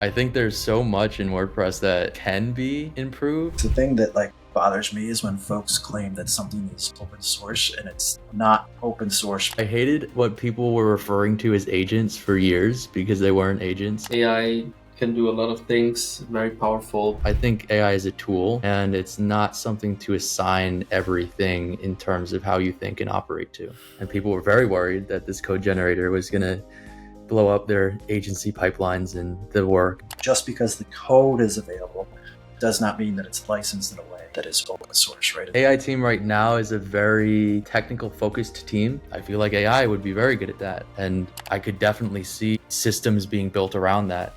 I think there's so much in WordPress that can be improved. The thing that bothers me is when folks claim that something is open source and it's not open source. I hated what people were referring to as agents for years because they weren't agents. AI can do a lot of things, very powerful. I think AI is a tool and it's not something to assign everything in terms of how you think and operate to. And people were very worried that this code generator was going to blow up their agency pipelines and the work. Just because the code is available does not mean that it's licensed in a way that is open source, right? AI team right now is a very technical focused team. I feel like AI would be very good at that. And I could definitely see systems being built around that.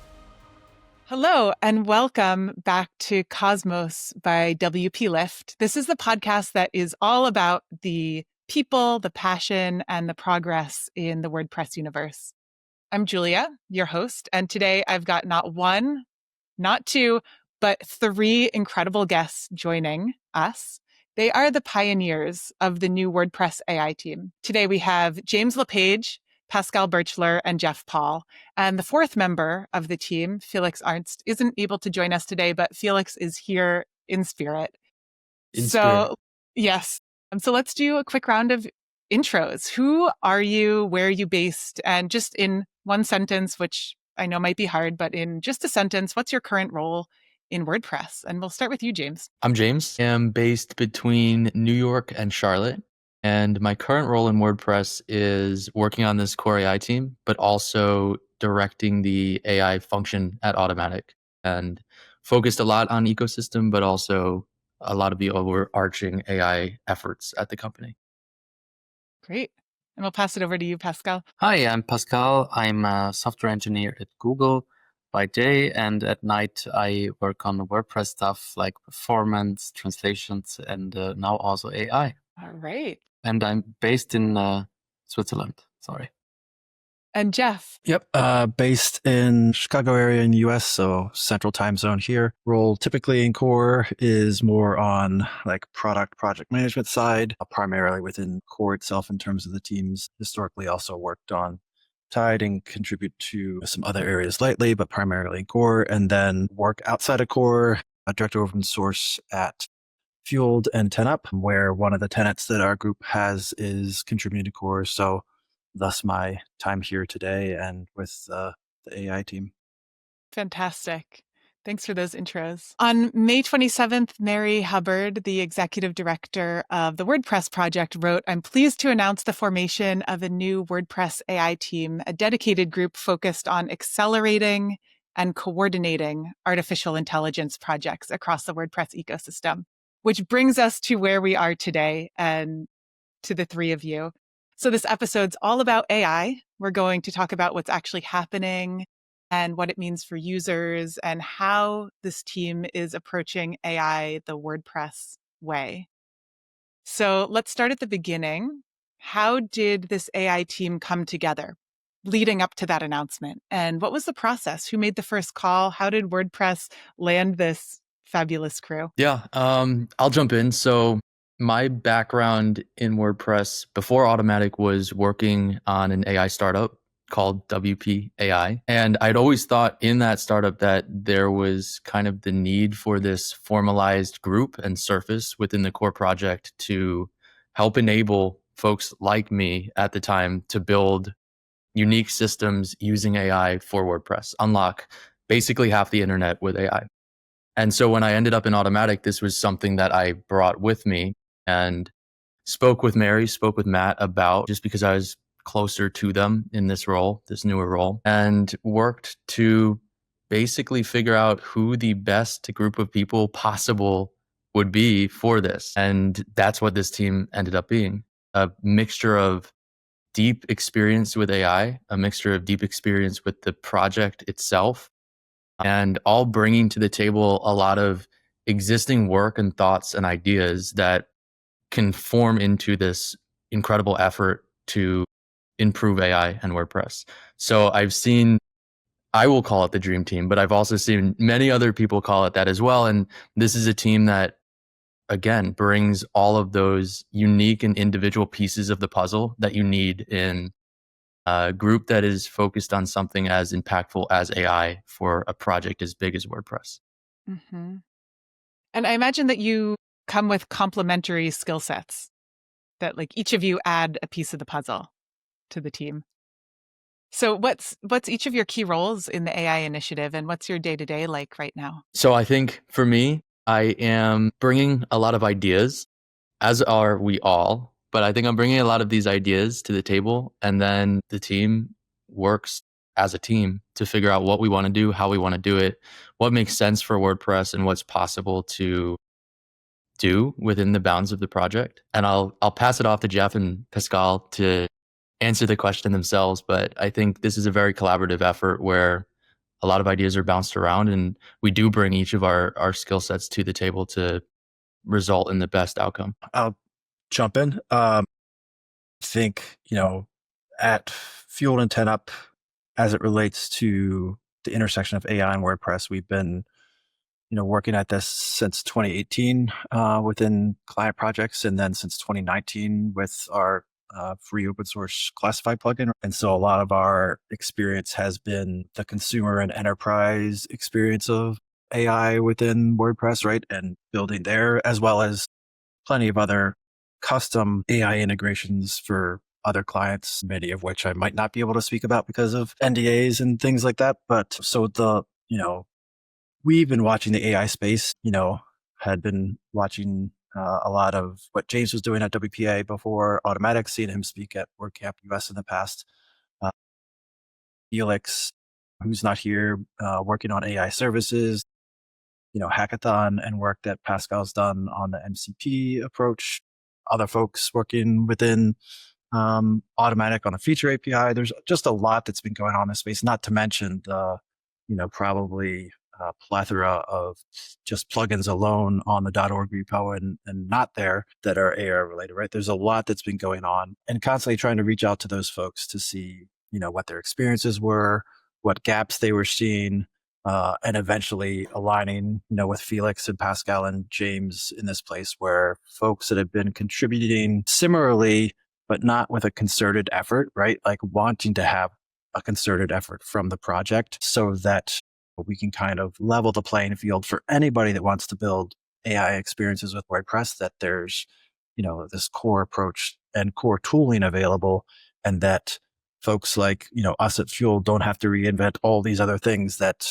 Hello, and welcome back to Cosmos by WPLift. This is the podcast that is all about the people, the passion, and the progress in the WordPress universe. I'm Julia, your host, and today I've got not one, not two, but three incredible guests joining us. They are the pioneers of the new WordPress AI team. Today we have James LePage, Pascal Birchler, and Jeff Paul. And the fourth member of the team, Felix Arnst, isn't able to join us today, but Felix is here in spirit. Yes. So let's do a quick round of intros. Who are you? Where are you based? And just in one sentence, which I know might be hard, but in just a sentence, what's your current role in WordPress? And we'll start with you, James. I'm James. I'm based between New York and Charlotte. And my current role in WordPress is working on this core AI team, but also directing the AI function at Automatic and focused a lot on ecosystem, but also a lot of the overarching AI efforts at the company. Great. And we'll pass it over to you, Pascal. Hi, I'm Pascal. I'm a software engineer at Google by day, and at night I work on the WordPress stuff like performance, translations, and now also AI. All right. And I'm based in Switzerland. Sorry. And Jeff. Yep. Based in Chicago area in the US, so central time zone here. Role typically in core is more on like project management side, primarily within core itself in terms of the teams. Historically also worked on Tide and contribute to some other areas lately, but primarily in core, and then work outside of core, a director of open source at Fueled and 10up, where one of the tenets that our group has is contributing to core. So thus my time here today and with the AI team. Fantastic. Thanks for those intros. On May 27th, Mary Hubbard, the executive director of the WordPress project, wrote, "I'm pleased to announce the formation of a new WordPress AI team, a dedicated group focused on accelerating and coordinating artificial intelligence projects across the WordPress ecosystem." Which brings us to where we are today and to the three of you. So this episode's all about AI. We're going to talk about what's actually happening and what it means for users and how this team is approaching AI the WordPress way. So let's start at the beginning. How did this AI team come together leading up to that announcement? And what was the process? Who made the first call? How did WordPress land this fabulous crew? Yeah, I'll jump in. So my background in WordPress before Automatic was working on an AI startup called WP AI. And I'd always thought in that startup that there was kind of the need for this formalized group and surface within the core project to help enable folks like me at the time to build unique systems using AI for WordPress, unlock basically half the internet with AI. And so when I ended up in Automatic, this was something that I brought with me and spoke with Mary, spoke with Matt about, just because I was closer to them in this role, this newer role, and worked to basically figure out who the best group of people possible would be for this. And that's what this team ended up being, a mixture of deep experience with AI, a mixture of deep experience with the project itself, and all bringing to the table a lot of existing work and thoughts and ideas that can form into this incredible effort to improve AI and WordPress. So I will call it the dream team, but I've also seen many other people call it that as well. And this is a team that, again, brings all of those unique and individual pieces of the puzzle that you need in a group that is focused on something as impactful as AI for a project as big as WordPress. Mm-hmm. And I imagine that you come with complementary skill sets, that like each of you add a piece of the puzzle to the team. So what's each of your key roles in the AI initiative, and what's your day-to-day like right now? So I think for me, I am bringing a lot of ideas, as are we all, but I think I'm bringing a lot of these ideas to the table, and then the team works as a team to figure out what we want to do, how we want to do it, what makes sense for WordPress, and what's possible to do within the bounds of the project. And I'll pass it off to Jeff and Pascal to answer the question themselves, but I think this is a very collaborative effort where a lot of ideas are bounced around, and we do bring each of our skill sets to the table to result in the best outcome. I'll jump in. I think, at Fueled and 10 Up, as it relates to the intersection of AI and WordPress, we've been, working at this since 2018 within client projects, and then since 2019 with our free open source classified plugin. And so a lot of our experience has been the consumer and enterprise experience of AI within WordPress, right? And building there, as well as plenty of other custom AI integrations for other clients, many of which I might not be able to speak about because of NDAs and things like that. But so we've been watching the AI space, had been watching a lot of what James was doing at WPA before Automatic, seeing him speak at WordCamp US in the past. Felix, who's not here, working on AI services, hackathon and work that Pascal's done on the MCP approach, other folks working within Automatic on the feature API. There's just a lot that's been going on in this space, not to mention the, probably plethora of just plugins alone on the .org repo and not there that are AI related, right? There's a lot that's been going on, and constantly trying to reach out to those folks to see, what their experiences were, what gaps they were seeing, and eventually aligning, with Felix and Pascal and James in this place where folks that have been contributing similarly, but not with a concerted effort, right? Like wanting to have a concerted effort from the project so that we can kind of level the playing field for anybody that wants to build AI experiences with WordPress, that there's, this core approach and core tooling available, and that folks like, us at Fuel don't have to reinvent all these other things that,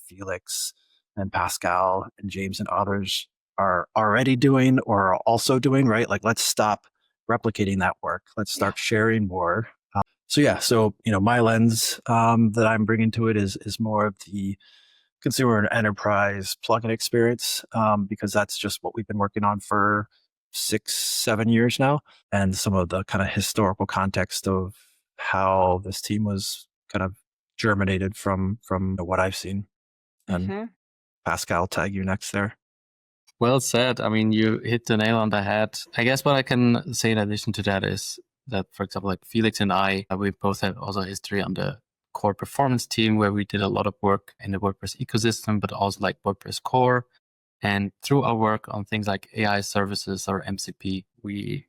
Felix and Pascal and James and others are already doing or are also doing, right? Like, let's stop replicating that work. Let's start sharing more. So my lens that I'm bringing to it is more of the consumer and enterprise plugin experience, because that's just what we've been working on for 6-7 years now, and some of the kind of historical context of how this team was kind of germinated from what I've seen. And Pascal, tag you next there. Well said. I mean, you hit the nail on the head. I guess what I can say in addition to that is that, for example, like Felix and I, we both have also history on the core performance team where we did a lot of work in the WordPress ecosystem, but also like WordPress core. And through our work on things like AI services or MCP, we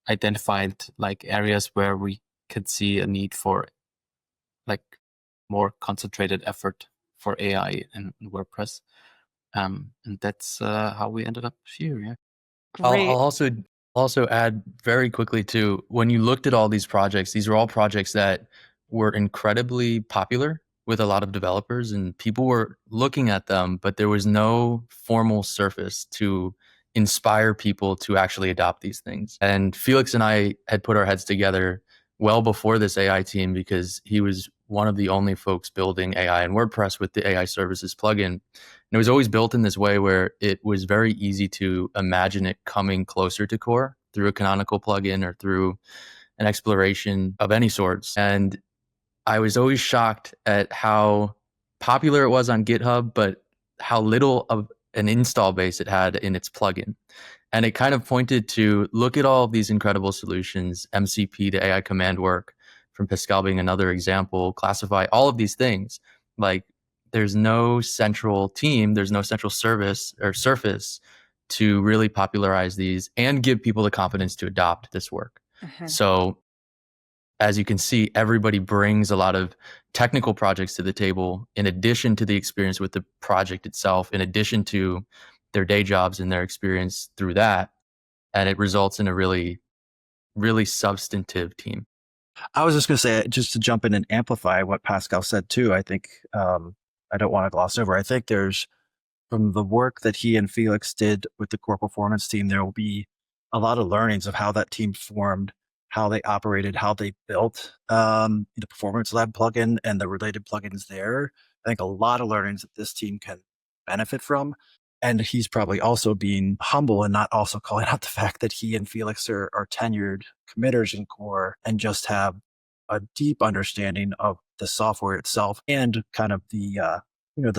identified like areas where we could see a need for like more concentrated effort for AI in WordPress. And that's how we ended up here. Yeah. Great. I'll also add very quickly too, when you looked at all these projects, these were all projects that were incredibly popular with a lot of developers, and people were looking at them, but there was no formal surface to inspire people to actually adopt these things. And Felix and I had put our heads together well before this AI team because he was one of the only folks building AI in WordPress with the AI services plugin. And it was always built in this way where it was very easy to imagine it coming closer to core through a canonical plugin or through an exploration of any sorts. And I was always shocked at how popular it was on GitHub, but how little of an install base it had in its plugin. And it kind of pointed to, look at all of these incredible solutions, MCP to AI command work, from Pascal being another example, classify, all of these things. Like, there's no central team, there's no central service or surface to really popularize these and give people the confidence to adopt this work. So as you can see, everybody brings a lot of technical projects to the table in addition to the experience with the project itself, in addition to their day jobs and their experience through that. And it results in a really, really substantive team. I was just going to say, just to jump in and amplify what Pascal said too, I think I don't want to gloss over. I think there's, from the work that he and Felix did with the core performance team, there will be a lot of learnings of how that team formed, how they operated, how they built the Performance Lab plugin and the related plugins there. I think a lot of learnings that this team can benefit from. And he's probably also being humble and not also calling out the fact that he and Felix are tenured committers in core and just have a deep understanding of the software itself and kind of the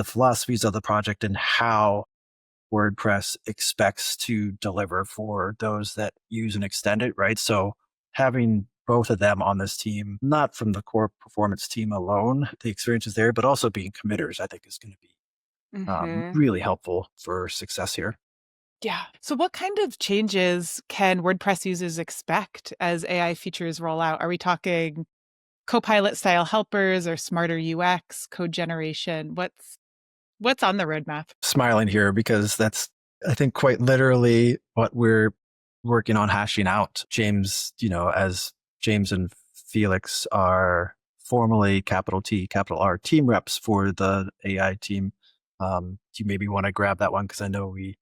philosophies of the project and how WordPress expects to deliver for those that use and extend it, right? So having both of them on this team, not from the core performance team alone, the experience is there, but also being committers, I think is going to be really helpful for success here. Yeah. So what kind of changes can WordPress users expect as AI features roll out? Are we talking Copilot style helpers or smarter UX, code generation? What's on the roadmap? Smiling here because that's, I think, quite literally what we're working on hashing out. James, as James and Felix are formally capital T, capital R team reps for the AI team. Do you maybe want to grab that one? Because I know we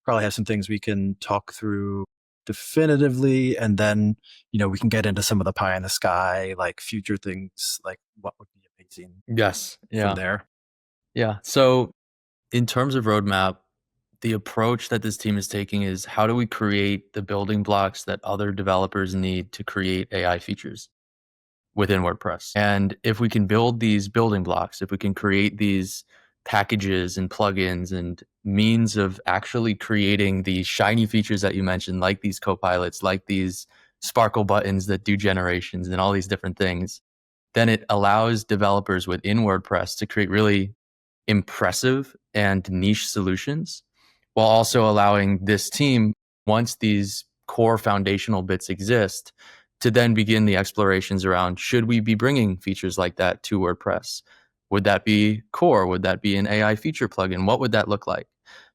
probably have some things we can talk through definitively, and then we can get into some of the pie in the sky, like future things, like what would be amazing. Yes. Yeah. From there. Yeah. So in terms of roadmap, the approach that this team is taking is how do we create the building blocks that other developers need to create AI features within WordPress? And if we can build these building blocks, if we can create these packages and plugins and means of actually creating the shiny features that you mentioned, like these copilots, like these sparkle buttons that do generations and all these different things, then it allows developers within WordPress to create really impressive and niche solutions while also allowing this team, once these core foundational bits exist, to then begin the explorations around, should we be bringing features like that to WordPress? Would that be core? Would that be an AI feature plugin? What would that look like?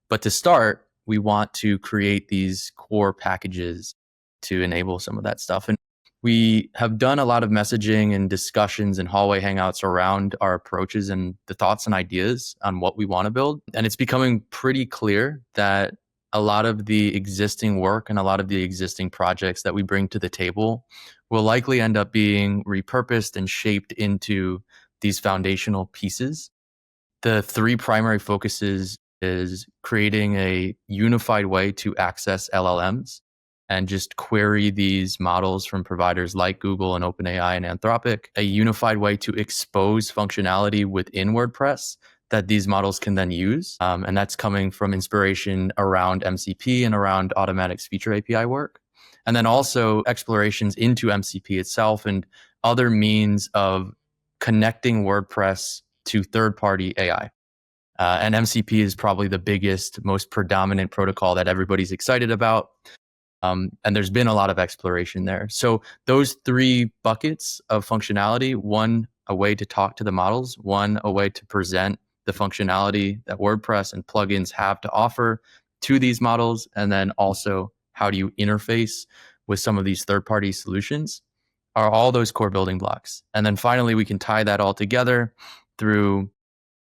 But to start, we want to create these core packages to enable some of that stuff. And we have done a lot of messaging and discussions and hallway hangouts around our approaches and the thoughts and ideas on what we want to build. And it's becoming pretty clear that a lot of the existing work and a lot of the existing projects that we bring to the table will likely end up being repurposed and shaped into these foundational pieces. The three primary focuses is creating a unified way to access LLMs and just query these models from providers like Google and OpenAI and Anthropic, a unified way to expose functionality within WordPress that these models can then use. And that's coming from inspiration around MCP and around Automatic's feature API work. And then also explorations into MCP itself and other means of connecting WordPress to third-party AI. And MCP is probably the biggest, most predominant protocol that everybody's excited about. And there's been a lot of exploration there. So those three buckets of functionality, one, a way to talk to the models, one, a way to present the functionality that WordPress and plugins have to offer to these models, and then also how do you interface with some of these third-party solutions, are all those core building blocks. And then finally, we can tie that all together through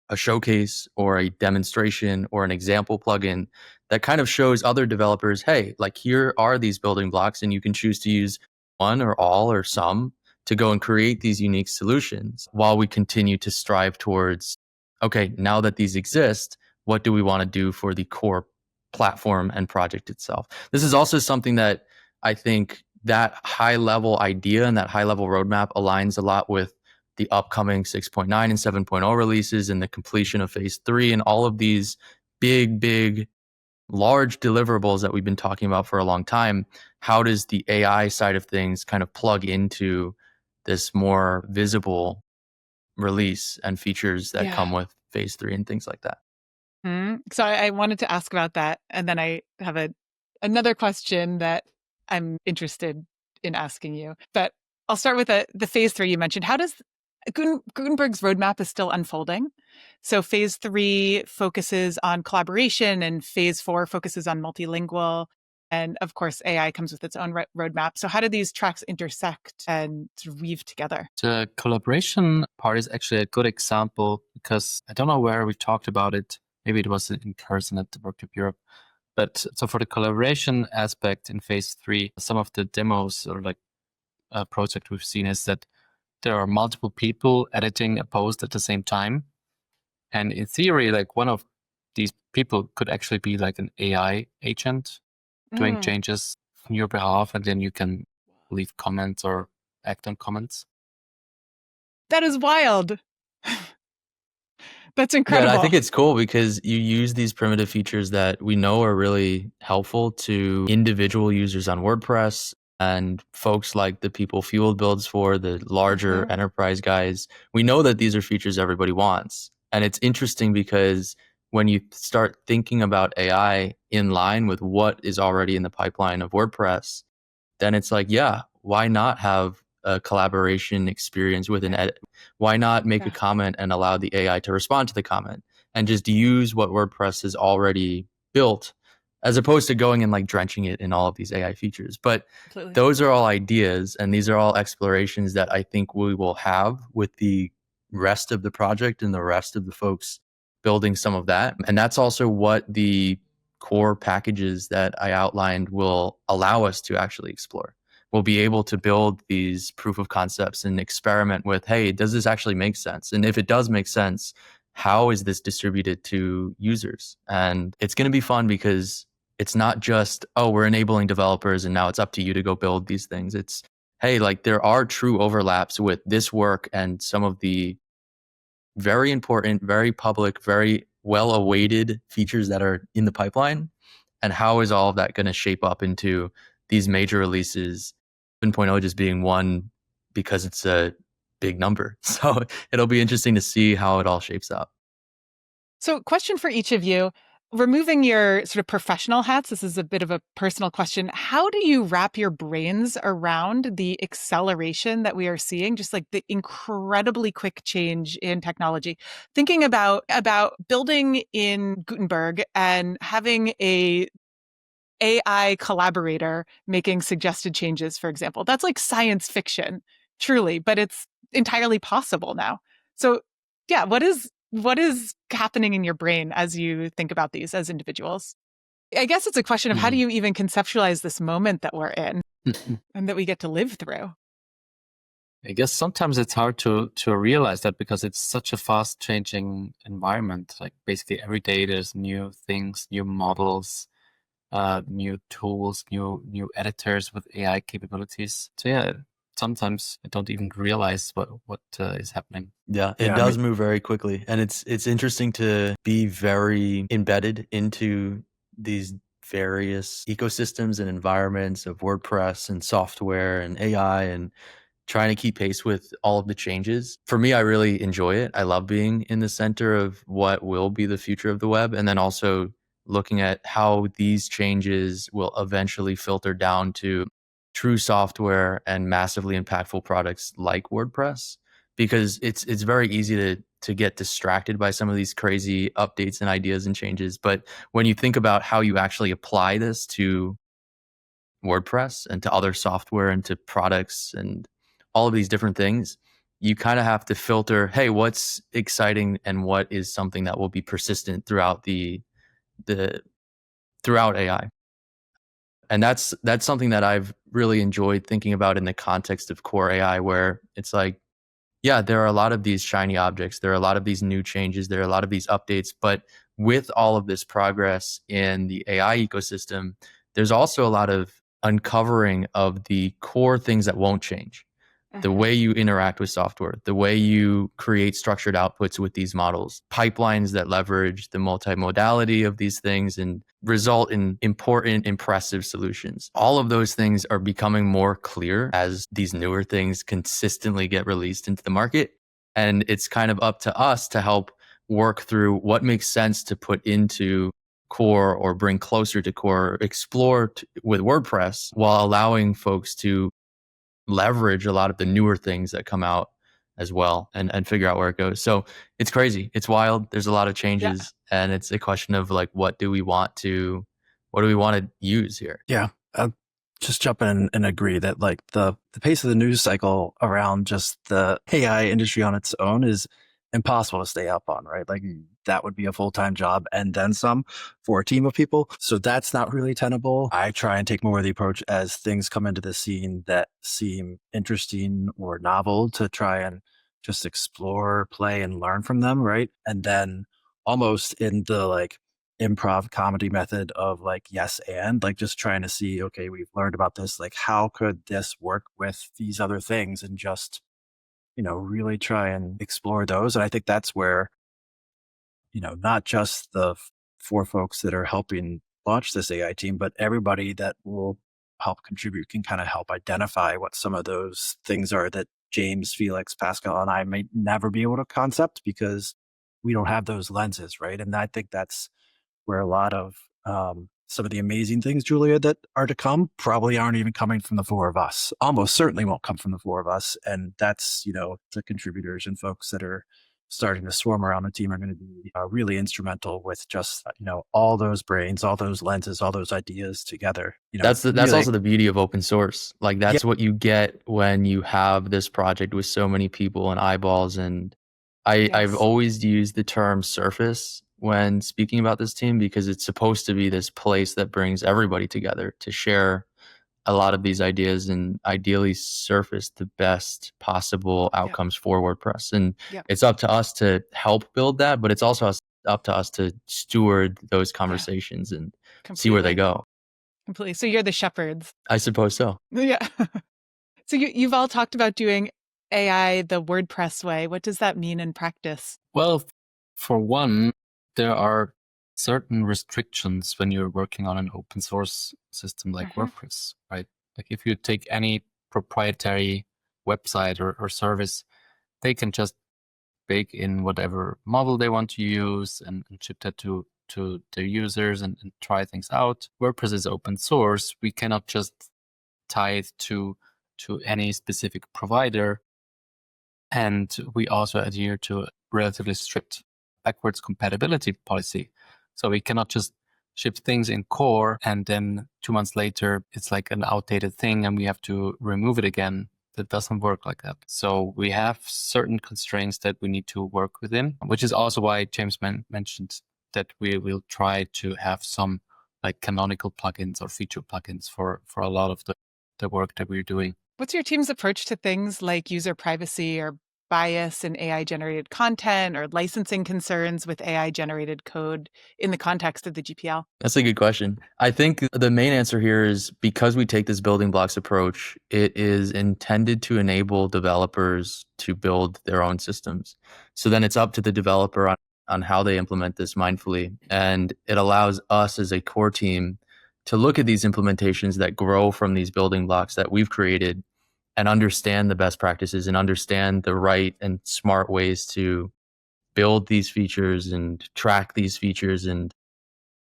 a showcase or a demonstration or an example plugin that kind of shows other developers, hey, like here are these building blocks, and you can choose to use one or all or some to go and create these unique solutions while we continue to strive towards, okay, now that these exist, what do we want to do for the core platform and project itself? This is also something that I think that high level idea and that high level roadmap aligns a lot with the upcoming 6.9 and 7.0 releases and the completion of phase 3 and all of these big, large deliverables that we've been talking about for a long time. How does the AI side of things kind of plug into this more visible release and features that come with phase 3 and things like that? So I wanted to ask about that. And then I have another question that I'm interested in asking you. But I'll start with the phase 3 you mentioned. How does Gutenberg's roadmap is still unfolding? So phase 3 focuses on collaboration, and phase 4 focuses on multilingual. And of course, AI comes with its own roadmap. So how do these tracks intersect and sort of weave together? The collaboration part is actually a good example because I don't know where we talked about it. Maybe it was in person at the WordCamp Europe. But so for the collaboration aspect in phase 3, some of the demos or like a project we've seen is that there are multiple people editing a post at the same time. And in theory, like one of these people could actually be like an AI agent doing changes on your behalf, and then you can leave comments or act on comments. That is wild. That's Yeah, incredible. and I think it's cool because you use these primitive features that we know are really helpful to individual users on WordPress and folks like the people Fueled builds for, the larger enterprise guys. We know that these are features everybody wants. And it's interesting because when you start thinking about AI in line with what is already in the pipeline of WordPress, then it's like, yeah, why not have a collaboration experience with an edit? Why not make a comment and allow the AI to respond to the comment and just use what WordPress has already built, as opposed to going and like drenching it in all of these AI features? But those are all ideas, and these are all explorations that I think we will have with the rest of the project and the rest of the folks building some of that. And that's also what the core packages that I outlined will allow us to actually explore. We'll be able to build these proof of concepts and experiment with, hey, does this actually make sense? And if it does make sense, how is this distributed to users? And it's going to be fun because it's not just, oh, we're enabling developers and now it's up to you to go build these things. It's, hey, like there are true overlaps with this work and some of the very important, very public, very well-awaited features that are in the pipeline. And how is all of that going to shape up into these major releases, 7.0 just being one because it's a big number. So it'll be interesting to see how it all shapes up. So question for each of you, removing your sort of professional hats, this is a bit of a personal question. How do you wrap your brains around the acceleration that we are seeing, just like the incredibly quick change in technology? Thinking about building in Gutenberg and having a AI collaborator making suggested changes, for example. That's like science fiction, truly, but it's entirely possible now. So yeah, what is happening in your brain as you think about these as individuals? I guess it's a question of how do you even conceptualize this moment that we're in and that we get to live through? I guess sometimes it's hard to realize that because it's such a fast changing environment. Like basically every day there's new things, new models, new tools, new editors with AI capabilities. So yeah, sometimes I don't even realize what is happening. Yeah, it does move very quickly, and it's interesting to be very embedded into these various ecosystems and environments of WordPress and software and AI and trying to keep pace with all of the changes. For me, I really enjoy it. I love being in the center of what will be the future of the web, and then also looking at how these changes will eventually filter down to true software and massively impactful products like WordPress, because it's very easy to get distracted by some of these crazy updates and ideas and changes. But when you think about how you actually apply this to WordPress and to other software and to products and all of these different things, you kind of have to filter, hey, what's exciting and what is something that will be persistent throughout throughout AI. And that's something that I've really enjoyed thinking about in the context of core AI, where it's like, yeah, there are a lot of these shiny objects. There are a lot of these new changes. There are a lot of these updates. But with all of this progress in the AI ecosystem, there's also a lot of uncovering of the core things that won't change. The way you interact with software, the way you create structured outputs with these models, pipelines that leverage the multimodality of these things and result in important, impressive solutions. All of those things are becoming more clear as these newer things consistently get released into the market. And it's kind of up to us to help work through what makes sense to put into core or bring closer to core, explore with WordPress while allowing folks to leverage a lot of the newer things that come out as well and figure out where it goes. So it's crazy. It's wild. There's a lot of changes, and it's a question of like, what do we want to use here? Yeah. I'll just jump in and agree that like the pace of the news cycle around just the AI industry on its own is impossible to stay up on, right? Like that would be a full-time job and then some for a team of people. So that's not really tenable. I try and take more of the approach as things come into the scene that seem interesting or novel to try and just explore, play, and learn from them, right? And then almost in the like improv comedy method of like yes and like just trying to see, okay, we've learned about this, like how could this work with these other things, and just really try and explore those. And I think that's where not just the four folks that are helping launch this AI team, but everybody that will help contribute can kind of help identify what some of those things are that James, Felix, Pascal, and I may never be able to concept because we don't have those lenses, right? And I think that's where a lot of some of the amazing things, Julia, that are to come probably aren't even coming from the four of us. Almost certainly won't come from the four of us. And that's, the contributors and folks that are starting to swarm around the team are going to be really instrumental with just, all those brains, all those lenses, all those ideas together. That's really, also the beauty of open source. Like that's what you get when you have this project with so many people and eyeballs. And I've always used the term surface when speaking about this team because it's supposed to be this place that brings everybody together to share a lot of these ideas and ideally surface the best possible outcomes for WordPress. And it's up to us to help build that, but it's also up to us to steward those conversations and see where they go. Completely. So you're the shepherds. I suppose so. Yeah. So you've all talked about doing AI the WordPress way. What does that mean in practice? Well, for one, there are certain restrictions when you're working on an open source system like WordPress, right? Like if you take any proprietary website or service, they can just bake in whatever model they want to use and ship that to their users and try things out. WordPress is open source. We cannot just tie it to any specific provider. And we also adhere to a relatively strict backwards compatibility policy. So we cannot just ship things in core and then 2 months later, it's like an outdated thing and we have to remove it again. That doesn't work like that. So we have certain constraints that we need to work within, which is also why James mentioned that we will try to have some like canonical plugins or feature plugins for a lot of the work that we're doing. What's your team's approach to things like user privacy or bias in AI-generated content or licensing concerns with AI-generated code in the context of the GPL? That's a good question. I think the main answer here is because we take this building blocks approach, it is intended to enable developers to build their own systems. So then it's up to the developer on how they implement this mindfully. And it allows us as a core team to look at these implementations that grow from these building blocks that we've created and understand the best practices and understand the right and smart ways to build these features and track these features and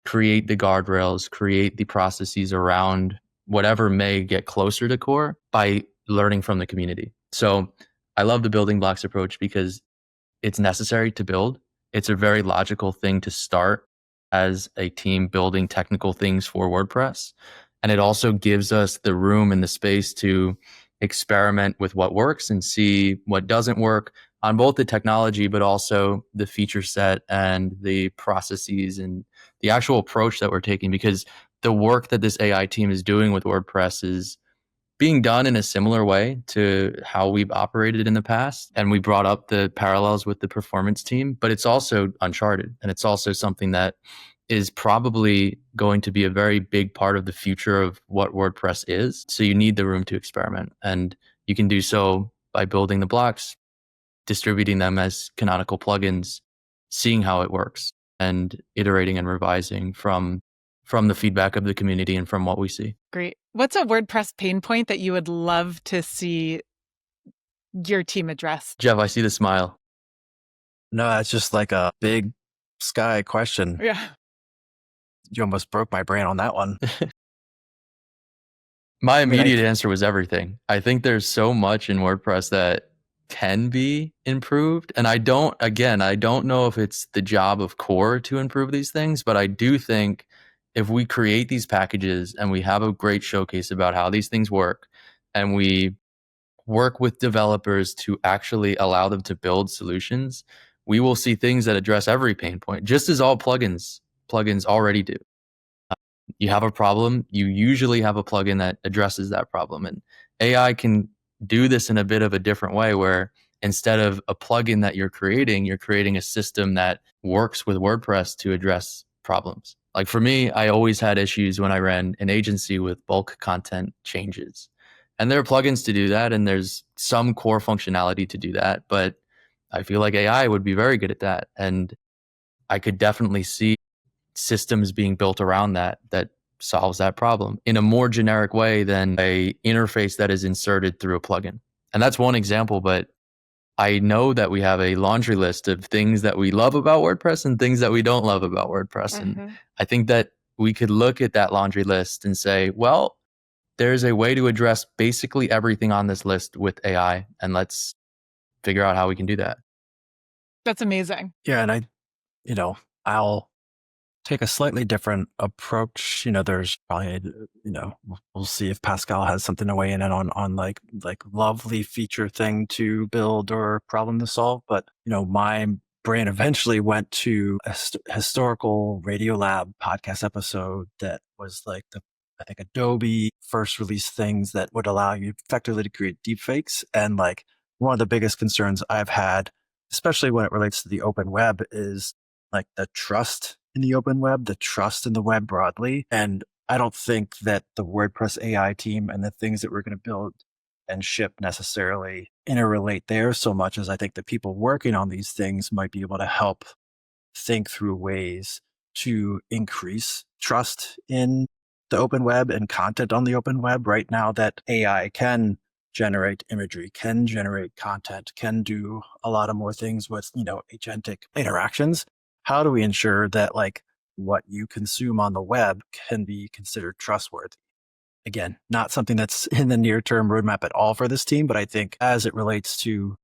create the guardrails, create the processes around whatever may get closer to core by learning from the community. So I love the building blocks approach because it's necessary to build. It's a very logical thing to start as a team building technical things for WordPress. And it also gives us the room and the space to experiment with what works and see what doesn't work on both the technology, but also the feature set and the processes and the actual approach that we're taking. Because the work that this AI team is doing with WordPress is being done in a similar way to how we've operated in the past. And we brought up the parallels with the performance team, but it's also uncharted. And it's also something that is probably going to be a very big part of the future of what WordPress is. So you need the room to experiment. And you can do so by building the blocks, distributing them as canonical plugins, seeing how it works, and iterating and revising from the feedback of the community and from what we see. Great. What's a WordPress pain point that you would love to see your team address? Jeff, I see the smile. No, that's just like a big sky question. Yeah. You almost broke my brain on that one. My immediate answer was everything. I think there's so much in WordPress that can be improved. And I don't know if it's the job of core to improve these things, but I do think if we create these packages and we have a great showcase about how these things work, and we work with developers to actually allow them to build solutions, we will see things that address every pain point, just as all plugins already do. You have a problem, you usually have a plugin that addresses that problem. And AI can do this in a bit of a different way, where instead of a plugin that you're creating a system that works with WordPress to address problems. Like for me, I always had issues when I ran an agency with bulk content changes. And there are plugins to do that, and there's some core functionality to do that. But I feel like AI would be very good at that. And I could definitely see systems being built around that solves that problem in a more generic way than a interface that is inserted through a plugin. And that's one example, but I know that we have a laundry list of things that we love about WordPress and things that we don't love about WordPress. And I think that we could look at that laundry list and say, well, there's a way to address basically everything on this list with AI, and let's figure out how we can do that. That's amazing. Yeah, and I'll take a slightly different approach. There's probably, we'll see if Pascal has something to weigh in on like lovely feature thing to build or problem to solve. But, my brain eventually went to a historical Radiolab podcast episode that was like I think Adobe first released things that would allow you effectively to create deepfakes. And like one of the biggest concerns I've had, especially when it relates to the open web, is like the trust in the open web, the trust in the web broadly. And I don't think that the WordPress AI team and the things that we're going to build and ship necessarily interrelate there so much as I think the people working on these things might be able to help think through ways to increase trust in the open web and content on the open web. Right now that AI can generate imagery, can generate content, can do a lot of more things with, agentic interactions. How do we ensure that like what you consume on the web can be considered trustworthy? Again, not something that's in the near term roadmap at all for this team, but I think as it relates to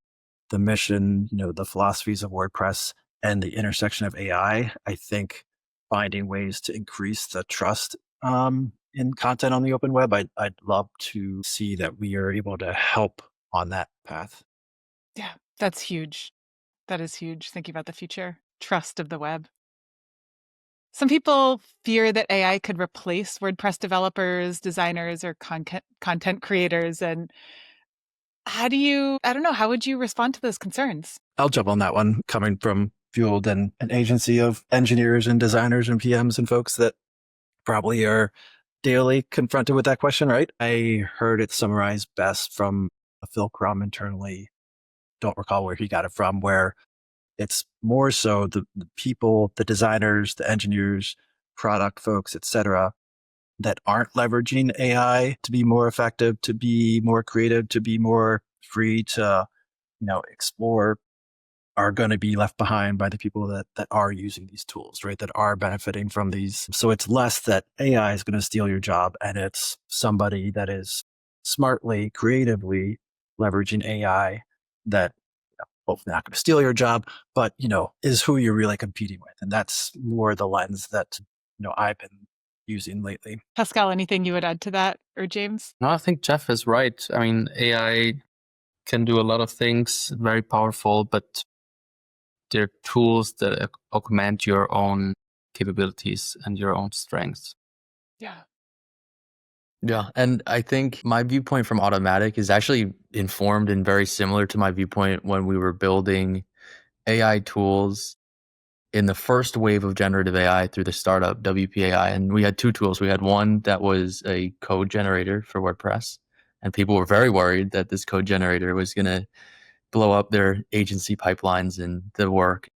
the mission, the philosophies of WordPress and the intersection of AI, I think finding ways to increase the trust in content on the open web, I'd love to see that we are able to help on that path. Yeah, that's huge. That is huge. Thinking about the future, trust of the web. Some people fear that AI could replace WordPress developers, designers, or content creators. And how would you respond to those concerns? I'll jump on that one, coming from Fueled and an agency of engineers and designers and PMs and folks that probably are daily confronted with that question, right? I heard it summarized best from Phil Crum internally. Don't recall where he got it from, where it's more so the people, the designers, the engineers, product folks, etc., that aren't leveraging AI to be more effective, to be more creative, to be more free to, explore, are going to be left behind by the people that are using these tools, right? That are benefiting from these. So it's less that AI is going to steal your job, and it's somebody that is smartly, creatively leveraging AI that hopefully not going to steal your job, but, is who you're really competing with. And that's more the lens that, I've been using lately. Pascal, anything you would add to that, or James? No, I think Jeff is right. I mean, AI can do a lot of things, very powerful, but they're tools that augment your own capabilities and your own strengths. Yeah. Yeah. And I think my viewpoint from Automatic is actually informed and very similar to my viewpoint when we were building AI tools in the first wave of generative AI through the startup WP.AI. And we had two tools. We had one that was a code generator for WordPress. And people were very worried that this code generator was going to blow up their agency pipelines and the work,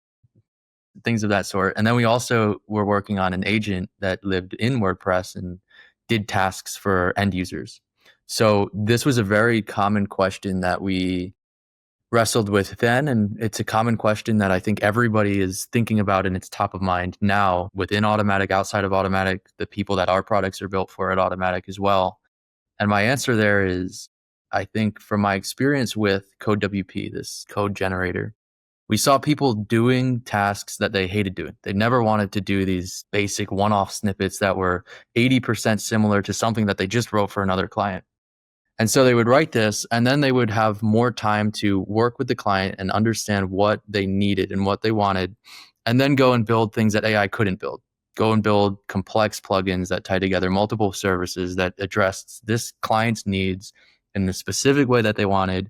things of that sort. And then we also were working on an agent that lived in WordPress and did tasks for end users. So this was a very common question that we wrestled with then. And it's a common question that I think everybody is thinking about, and it's top of mind now within Automatic, outside of Automatic, the people that our products are built for at Automatic as well. And my answer there is, I think from my experience with CodeWP, this code generator, we saw people doing tasks that they hated doing. They never wanted to do these basic one-off snippets that were 80% similar to something that they just wrote for another client. And so they would write this, and then they would have more time to work with the client and understand what they needed and what they wanted, and then go and build things that AI couldn't build. Go and build complex plugins that tie together multiple services that addressed this client's needs in the specific way that they wanted,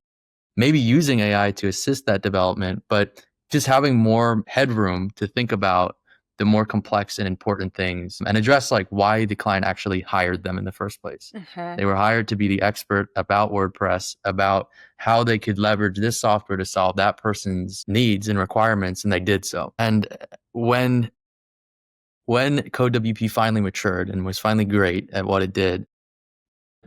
maybe using AI to assist that development, but just having more headroom to think about the more complex and important things and address like why the client actually hired them in the first place. They were hired to be the expert about WordPress, about how they could leverage this software to solve that person's needs and requirements, and they did so. And when CodeWP finally matured and was finally great at what it did,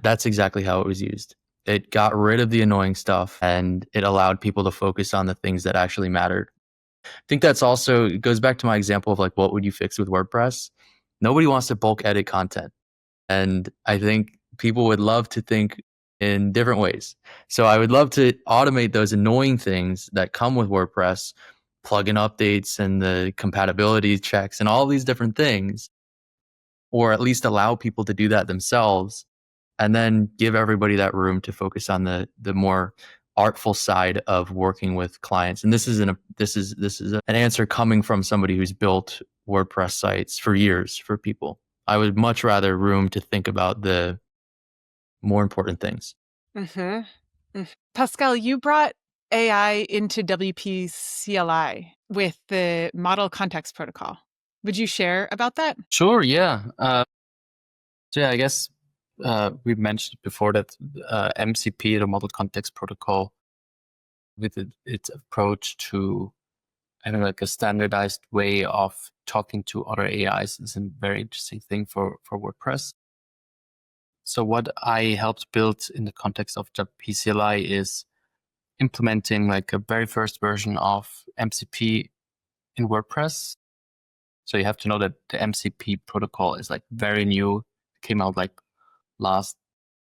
that's exactly how it was used. It got rid of the annoying stuff and it allowed people to focus on the things that actually mattered. I think that's also, it goes back to my example of like, what would you fix with WordPress? Nobody wants to bulk edit content. And I think people would love to think in different ways. So I would love to automate those annoying things that come with WordPress, plugin updates and the compatibility checks and all these different things, or at least allow people to do that themselves, and then give everybody that room to focus on the more artful side of working with clients. And this is an answer coming from somebody who's built WordPress sites for years for people. I would much rather room to think about the more important things. Pascal, you brought AI into WP-CLI with the Model Context Protocol. Would you share about that? Sure, yeah. So yeah, I guess we mentioned before that MCP, the Model Context Protocol, with its approach to like a standardized way of talking to other AIs is a very interesting thing for WordPress. So what I helped build in the context of WP-CLI is implementing like a very first version of MCP in WordPress. So you have to know that the MCP protocol is like very new. It came out like last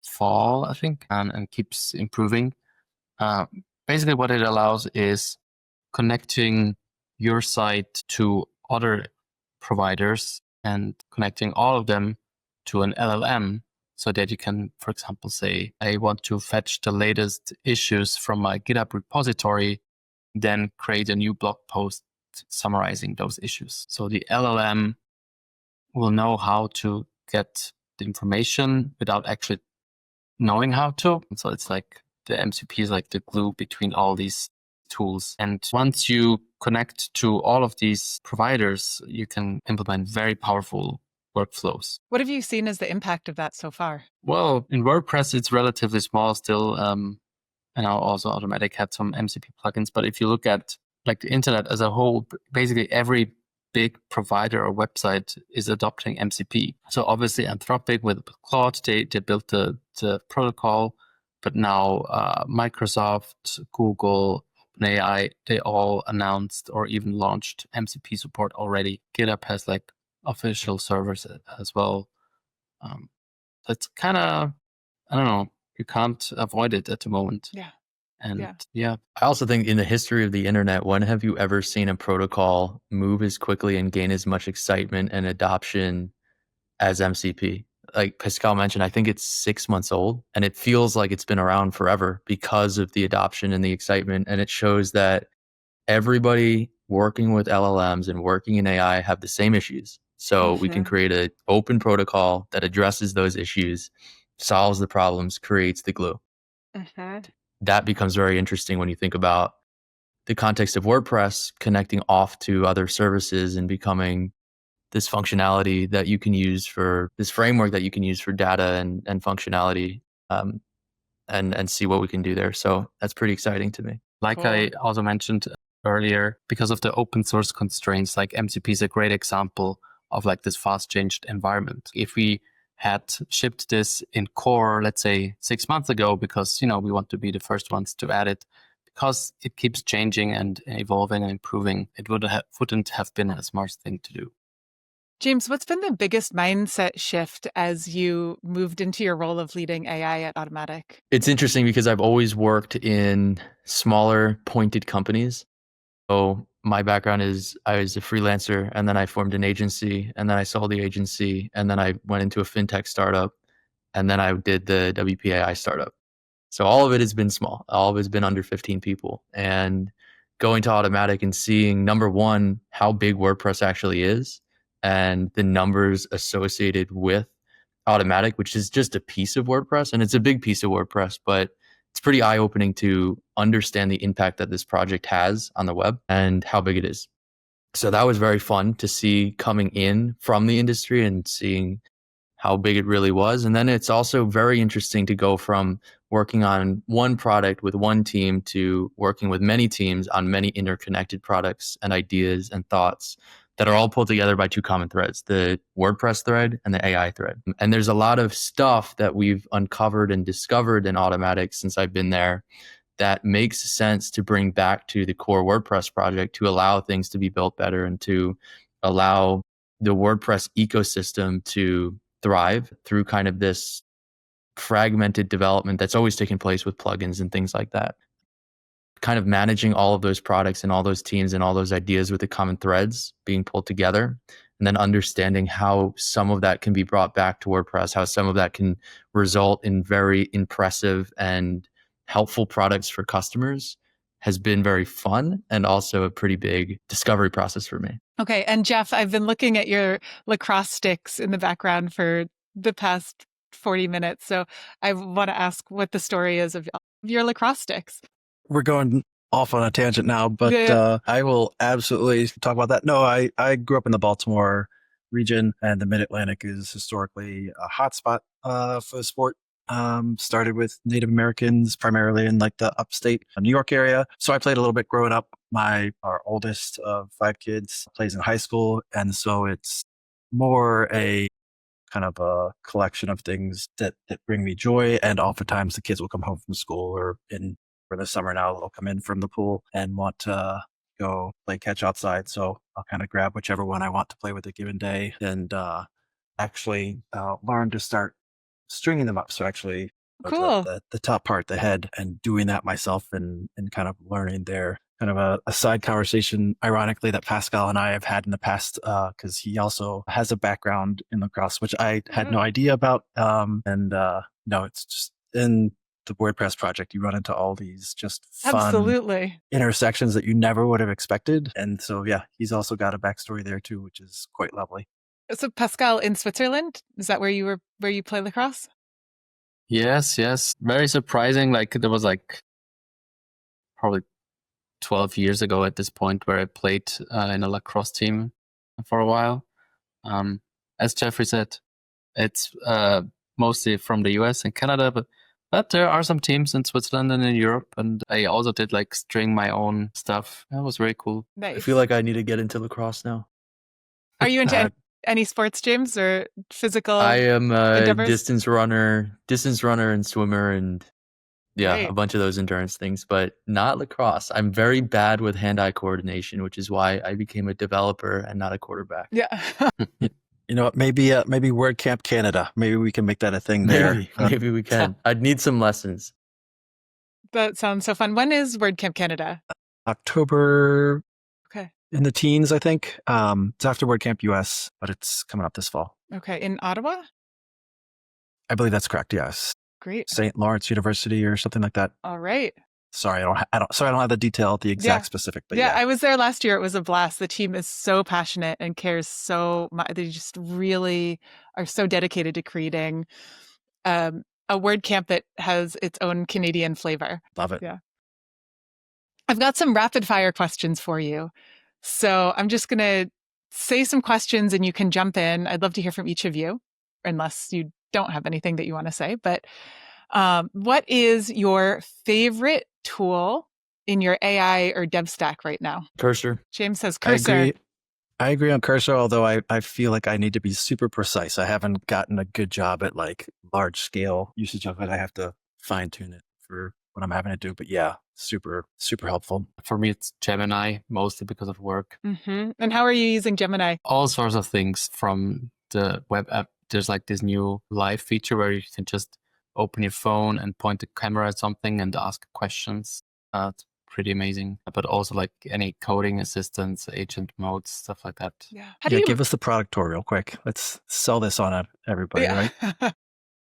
fall, I think, and keeps improving. Basically what it allows is connecting your site to other providers and connecting all of them to an LLM so that you can, for example, say, I want to fetch the latest issues from my GitHub repository, then create a new blog post summarizing those issues. So the LLM will know how to get the information without actually knowing how to. So it's like the MCP is like the glue between all these tools. And once you connect to all of these providers, you can implement very powerful workflows. What have you seen as the impact of that so far? Well, in WordPress, it's relatively small still. And now also Automatic had some MCP plugins. But if you look at like the internet as a whole, basically every big provider or website is adopting MCP. So obviously Anthropic with Claude, they built the protocol, but now Microsoft, Google, OpenAI, they all announced or even launched MCP support already. GitHub has like official servers as well. So it's kind of, I don't know, you can't avoid it at the moment. Yeah. And yeah. I also think in the history of the internet, when have you ever seen a protocol move as quickly and gain as much excitement and adoption as MCP? Like Pascal mentioned, I think it's 6 months old and it feels like it's been around forever because of the adoption and the excitement. And it shows that everybody working with LLMs and working in AI have the same issues. So we can create an open protocol that addresses those issues, solves the problems, creates the glue. That becomes very interesting when you think about the context of WordPress connecting off to other services and becoming this functionality that you can use for this framework that you can use for data and functionality, and see what we can do there. So that's pretty exciting to me. Like I also mentioned earlier, because of the open source constraints, like MCP is a great example of like this fast changed environment. If we had shipped this in core, let's say 6 months ago, because, we want to be the first ones to add it, because it keeps changing and evolving and improving, it wouldn't have been a smart thing to do. James, what's been the biggest mindset shift as you moved into your role of leading AI at Automatic? It's interesting because I've always worked in smaller pointed companies. So my background is I was a freelancer, and then I formed an agency, and then I sold the agency, and then I went into a fintech startup, and then I did the WPAI startup. So all of it has been small. All of it has been under 15 people. And going to Automatic and seeing, number one, how big WordPress actually is and the numbers associated with Automatic, which is just a piece of WordPress. And it's a big piece of WordPress, but it's pretty eye opening to understand the impact that this project has on the web and how big it is. So that was very fun to see coming in from the industry and seeing how big it really was. And then it's also very interesting to go from working on one product with one team to working with many teams on many interconnected products and ideas and thoughts that are all pulled together by two common threads, the WordPress thread and the AI thread. And there's a lot of stuff that we've uncovered and discovered in Automatic since I've been there that makes sense to bring back to the core WordPress project to allow things to be built better and to allow the WordPress ecosystem to thrive through kind of this fragmented development that's always taken place with plugins and things like that. Kind of managing all of those products and all those teams and all those ideas with the common threads being pulled together, and then understanding how some of that can be brought back to WordPress, how some of that can result in very impressive and helpful products for customers has been very fun and also a pretty big discovery process for me. Okay. And Jeff, I've been looking at your Lacrosse Sticks in the background for the past 40 minutes. So I want to ask what the story is of your Lacrosse Sticks. We're going off on a tangent now, but Yeah. I will absolutely talk about that. No, I grew up in the Baltimore region, and the Mid-Atlantic is historically a hotspot for the sport. Started with Native Americans, primarily in like the upstate New York area. So I played a little bit growing up. Our oldest of 5 kids plays in high school. And so it's more a kind of a collection of things that bring me joy. And oftentimes the kids will come home from school or for the summer now, they'll come in from the pool and want to go play catch outside. So I'll kind of grab whichever one I want to play with a given day and actually learn to start stringing them up. So actually Cool. the top part, the head, and doing that myself and kind of learning there. Kind of a side conversation, ironically, that Pascal and I have had in the past, because he also has a background in lacrosse, which I had no idea about. No, it's just in the WordPress project, you run into all these just fun Absolutely intersections that you never would have expected. And so, yeah, he's also got a backstory there too, which is quite lovely. So Pascal, in Switzerland, is that where you play lacrosse? Yes. Very surprising. Like there was like probably 12 years ago at this point where I played in a lacrosse team for a while. As Jeffrey said, it's mostly from the US and Canada, but there are some teams in Switzerland and in Europe. And I also did like string my own stuff. That was very cool. Nice. I feel like I need to get into lacrosse now. Are you into any sports, James, or physical I am a endeavors? distance runner and swimmer, and Great. a bunch of those endurance things, but not lacrosse. I'm very bad with hand-eye coordination, which is why I became a developer and not a quarterback. Yeah. You know what? Maybe WordCamp Canada. Maybe we can make that a thing there. Maybe we can. I'd need some lessons. That sounds so fun. When is WordCamp Canada? October. Okay. In the teens, I think. It's after WordCamp US, but it's coming up this fall. Okay. In Ottawa? I believe that's correct. Yes. Great. St. Lawrence University or something like that. All right. Sorry, I don't have the detail, the exact specific, but yeah, I was there last year. It was a blast. The team is so passionate and cares so much. They just really are so dedicated to creating a WordCamp that has its own Canadian flavor. Love it. Yeah. I've got some rapid fire questions for you. So I'm just going to say some questions and you can jump in. I'd love to hear from each of you, unless you don't have anything that you want to say. But what is your favorite tool in your AI or dev stack right now? Cursor. James says Cursor. I agree on Cursor, although I feel like I need to be super precise. I haven't gotten a good job at like large scale usage of it. I have to fine tune it for what I'm having to do. But yeah, super, super helpful. For me, it's Gemini, mostly because of work. Mm-hmm. And how are you using Gemini? All sorts of things from the web app. There's like this new live feature where you can just open your phone and point the camera at something and ask questions. It's pretty amazing. But also like any coding assistance, agent modes, stuff like that. Yeah. Give us the product tour real quick. Let's sell this on everybody, right?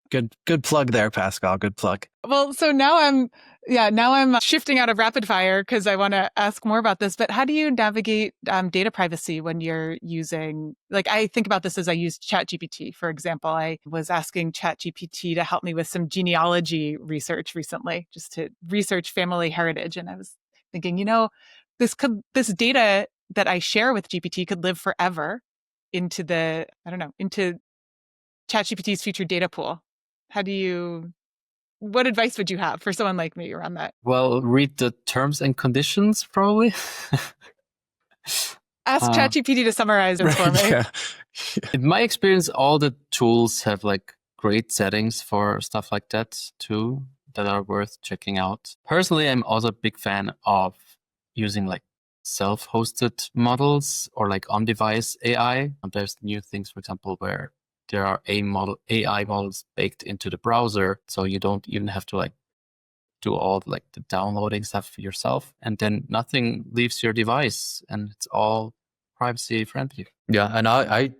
Good plug there, Pascal. Good plug. Well, so now I'm shifting out of rapid fire because I want to ask more about this. But how do you navigate data privacy when you're using, like, I think about this as I use ChatGPT, for example. I was asking ChatGPT to help me with some genealogy research recently, just to research family heritage. And I was thinking, this data that I share with GPT could live forever into into ChatGPT's future data pool. What advice would you have for someone like me around that? Well, read the terms and conditions, probably. Ask ChatGPT to summarize it for me. Yeah. In my experience, all the tools have like great settings for stuff like that too, that are worth checking out. Personally, I'm also a big fan of using like self-hosted models or like on-device AI. There's new things, for example, where there are AI models baked into the browser, so you don't even have to like do all like the downloading stuff yourself, and then nothing leaves your device, and it's all privacy friendly. Yeah, and I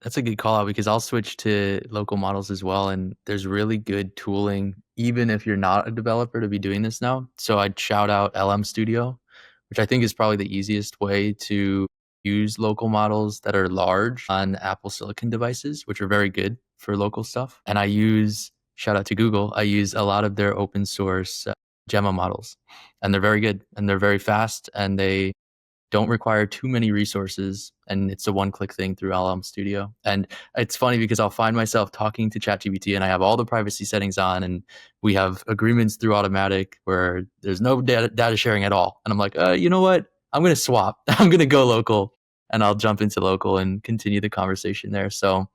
that's a good call out because I'll switch to local models as well, and there's really good tooling even if you're not a developer to be doing this now. So I'd shout out LM Studio, which I think is probably the easiest way to use local models that are large on Apple Silicon devices, which are very good for local stuff. And shout out to Google, I use a lot of their open source Gemma models, and they're very good and they're very fast and they don't require too many resources, and it's a one-click thing through LM Studio. And it's funny because I'll find myself talking to ChatGPT and I have all the privacy settings on, and we have agreements through Automatic where there's no data sharing at all. And I'm like, you know what? I'm going to swap. I'm going to go local, and I'll jump into local and continue the conversation there. So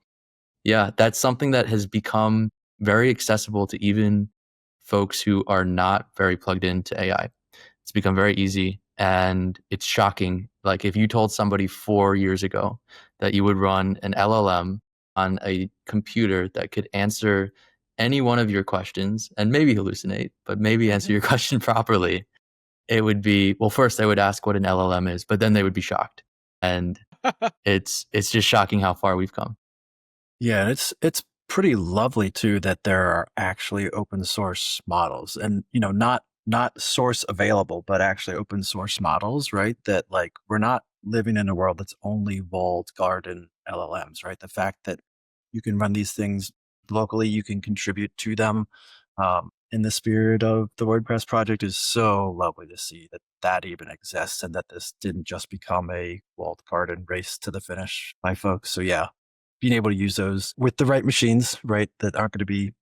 yeah, that's something that has become very accessible to even folks who are not very plugged into AI. It's become very easy. And it's shocking. Like if you told somebody 4 years ago that you would run an LLM on a computer that could answer any one of your questions and maybe hallucinate, but maybe answer your question properly, it would be, well, first I would ask what an LLM is, but then they would be shocked. And it's just shocking how far we've come. Yeah, it's pretty lovely too that there are actually open source models, and not source available, but actually open source models, right? That like we're not living in a world that's only walled garden LLMs, right? The fact that you can run these things locally, you can contribute to them in the spirit of the WordPress project is so lovely to see that even exists and that this didn't just become a walled garden race to the finish by folks. So yeah, being able to use those with the right machines, right, that aren't going to be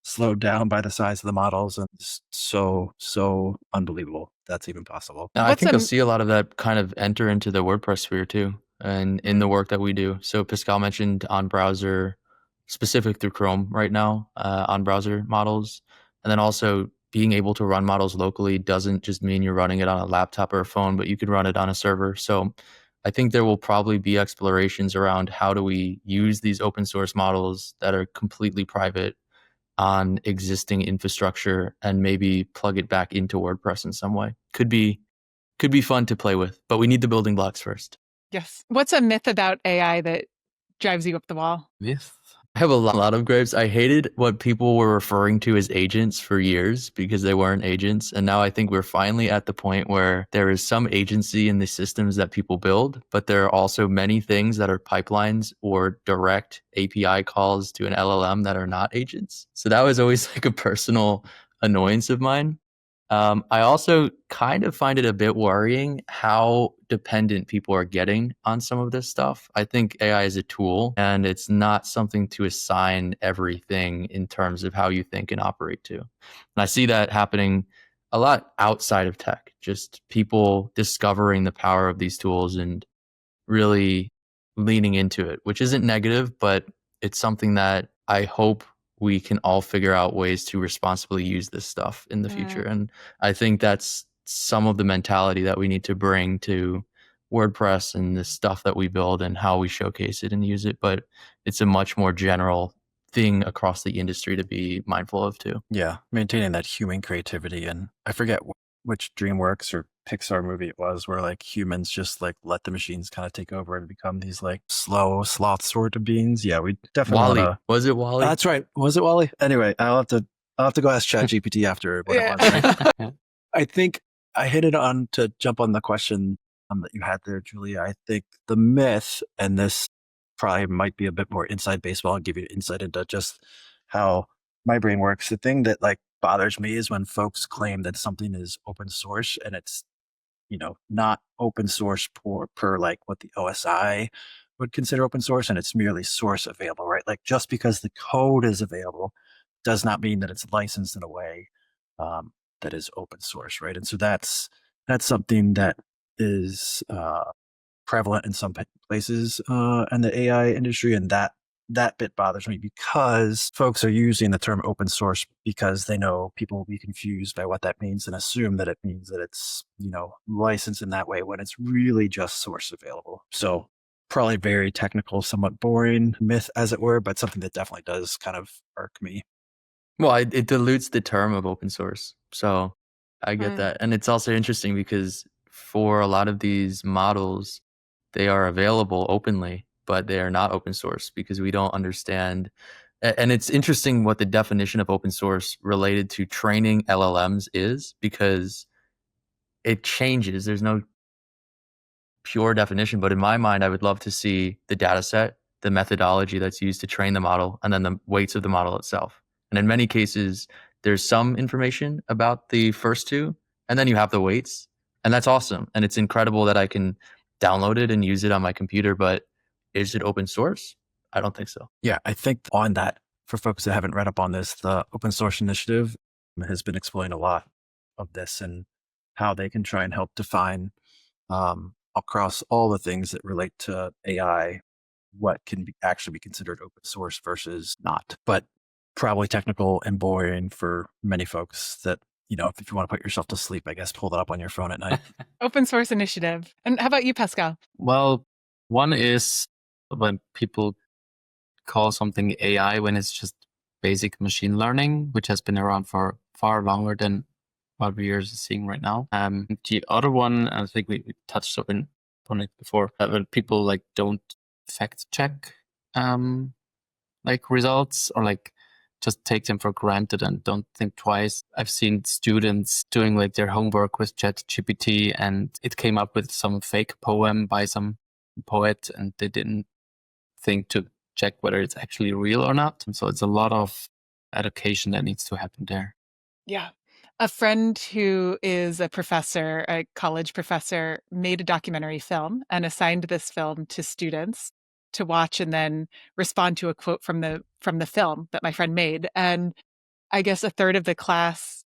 slowed down by the size of the models, and it's so unbelievable that's even possible. I think you'll see a lot of that kind of enter into the WordPress sphere too, and in the work that we do. So Pascal mentioned on browser, specific through Chrome right now, on browser models, and then also being able to run models locally doesn't just mean you're running it on a laptop or a phone, but you could run it on a server. So I think there will probably be explorations around how do we use these open source models that are completely private on existing infrastructure and maybe plug it back into WordPress in some way. Could be fun to play with, but we need the building blocks first. Yes. What's a myth about AI that drives you up the wall? Myth? I have a lot of grapes. I hated what people were referring to as agents for years because they weren't agents. And now I think we're finally at the point where there is some agency in the systems that people build, but there are also many things that are pipelines or direct API calls to an LLM that are not agents. So that was always like a personal annoyance of mine. I also kind of find it a bit worrying how dependent people are getting on some of this stuff. I think AI is a tool and it's not something to assign everything in terms of how you think and operate to. And I see that happening a lot outside of tech, just people discovering the power of these tools and really leaning into it, which isn't negative, but it's something that I hope we can all figure out ways to responsibly use this stuff in the future. And I think that's some of the mentality that we need to bring to WordPress and the stuff that we build and how we showcase it and use it. But it's a much more general thing across the industry to be mindful of too. Yeah, maintaining that human creativity. And I forget which DreamWorks or Pixar movie it was where like humans just like let the machines kind of take over and become these like slow sloth sort of beings. Yeah, we definitely Wally. Was it Wally? That's right. Was it Wally? Anyway, I'll have to go ask ChatGPT after what it was. Right? I think I hit it on to jump on the question that you had there, Julia. I think the myth, and this probably might be a bit more inside baseball and give you insight into just how my brain works. The thing that like bothers me is when folks claim that something is open source and it's, not open source per like what the OSI would consider open source, and it's merely source available, right? Like just because the code is available does not mean that it's licensed in a way that is open source, right? And so that's something that is prevalent in some places in the AI industry, and that bit bothers me because folks are using the term open source because they know people will be confused by what that means and assume that it means that it's licensed in that way when it's really just source available. So probably very technical, somewhat boring myth, as it were, but something that definitely does kind of irk me. Well, it dilutes the term of open source. So I get that. And it's also interesting because for a lot of these models, they are available openly, but they are not open source because we don't understand. And it's interesting what the definition of open source related to training LLMs is, because it changes. There's no pure definition, but in my mind, I would love to see the data set, the methodology that's used to train the model, and then the weights of the model itself. And in many cases, there's some information about the first two, and then you have the weights, and that's awesome. And it's incredible that I can download it and use it on my computer, but is it open source? I don't think so. Yeah, I think on that, for folks that haven't read up on this, the open source initiative has been exploring a lot of this and how they can try and help define across all the things that relate to AI, what can actually be considered open source versus not. But probably technical and boring for many folks that, if you want to put yourself to sleep, I guess, pull that up on your phone at night. Open source initiative. And how about you, Pascal? Well, one is when people call something AI when it's just basic machine learning, which has been around for far longer than what we are seeing right now. The other one, I think we touched on it before, when people like don't fact check like results, or like just take them for granted and don't think twice. I've seen students doing like their homework with ChatGPT and it came up with some fake poem by some poet and they didn't think to check whether it's actually real or not. So it's a lot of education that needs to happen there. Yeah. A friend who is a professor, a college professor, made a documentary film and assigned this film to students to watch and then respond to a quote from the film that my friend made. And I guess a third of the class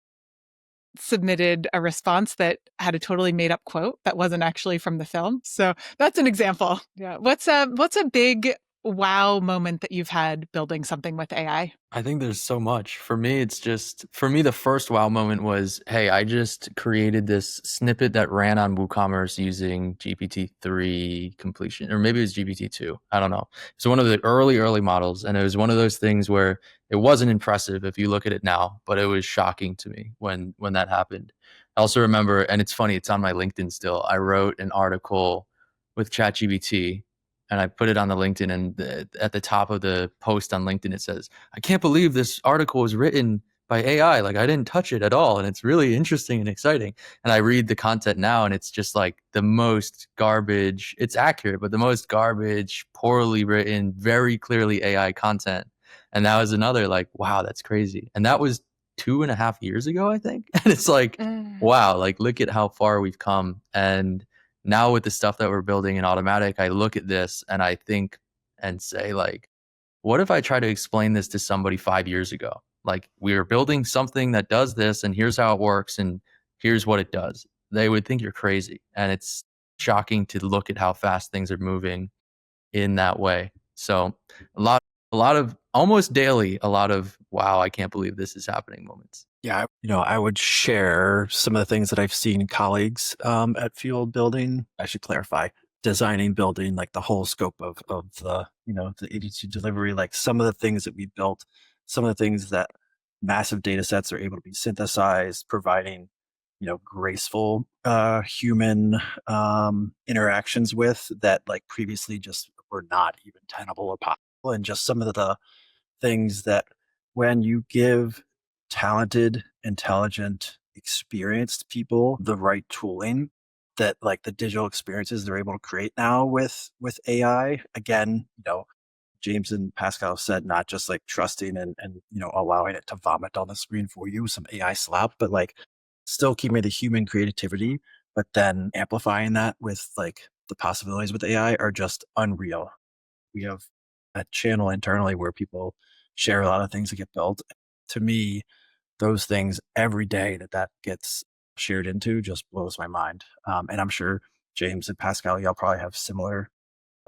submitted a response that had a totally made up quote that wasn't actually from the film. So that's an example. Yeah. What's a big wow moment that you've had building something with AI? I think there's so much. For me, the first wow moment was, hey, I just created this snippet that ran on WooCommerce using GPT-3 completion, or maybe it was GPT-2. I don't know. It's one of the early models. And it was one of those things where it wasn't impressive if you look at it now, but it was shocking to me when that happened. I also remember, and it's funny, it's on my LinkedIn still. I wrote an article with ChatGPT and I put it on the LinkedIn, and at the top of the post on LinkedIn, it says, I can't believe this article was written by AI. Like I didn't touch it at all. And it's really interesting and exciting. And I read the content now and it's just like the most garbage. It's accurate, but the most garbage, poorly written, very clearly AI content. And that was another like, wow, that's crazy. And that was 2.5 years ago, I think. And it's like, wow, like look at how far we've come. And now with the stuff that we're building in Automatic, I look at this and I think and say like, what if I try to explain this to somebody 5 years ago? Like we're building something that does this and here's how it works and here's what it does. They would think you're crazy. And it's shocking to look at how fast things are moving in that way. So a lot of almost daily a lot of, wow, I can't believe this is happening moments. Yeah, I would share some of the things that I've seen colleagues at field building. I should clarify, designing, building, like the whole scope of the, the 82 delivery, like some of the things that we built, some of the things that massive data sets are able to be synthesized, providing, graceful human interactions with that like previously just were not even tenable or possible. And just some of the things that when you give talented, intelligent, experienced people the right tooling, that like the digital experiences they're able to create now with AI. Again, James and Pascal said not just like trusting and allowing it to vomit on the screen for you, some AI slop, but like still keeping the human creativity, but then amplifying that with like the possibilities with AI are just unreal. We have a channel internally where people share a lot of things that get built. To me, those things every day that gets shared into just blows my mind. And I'm sure James and Pascal, y'all probably have similar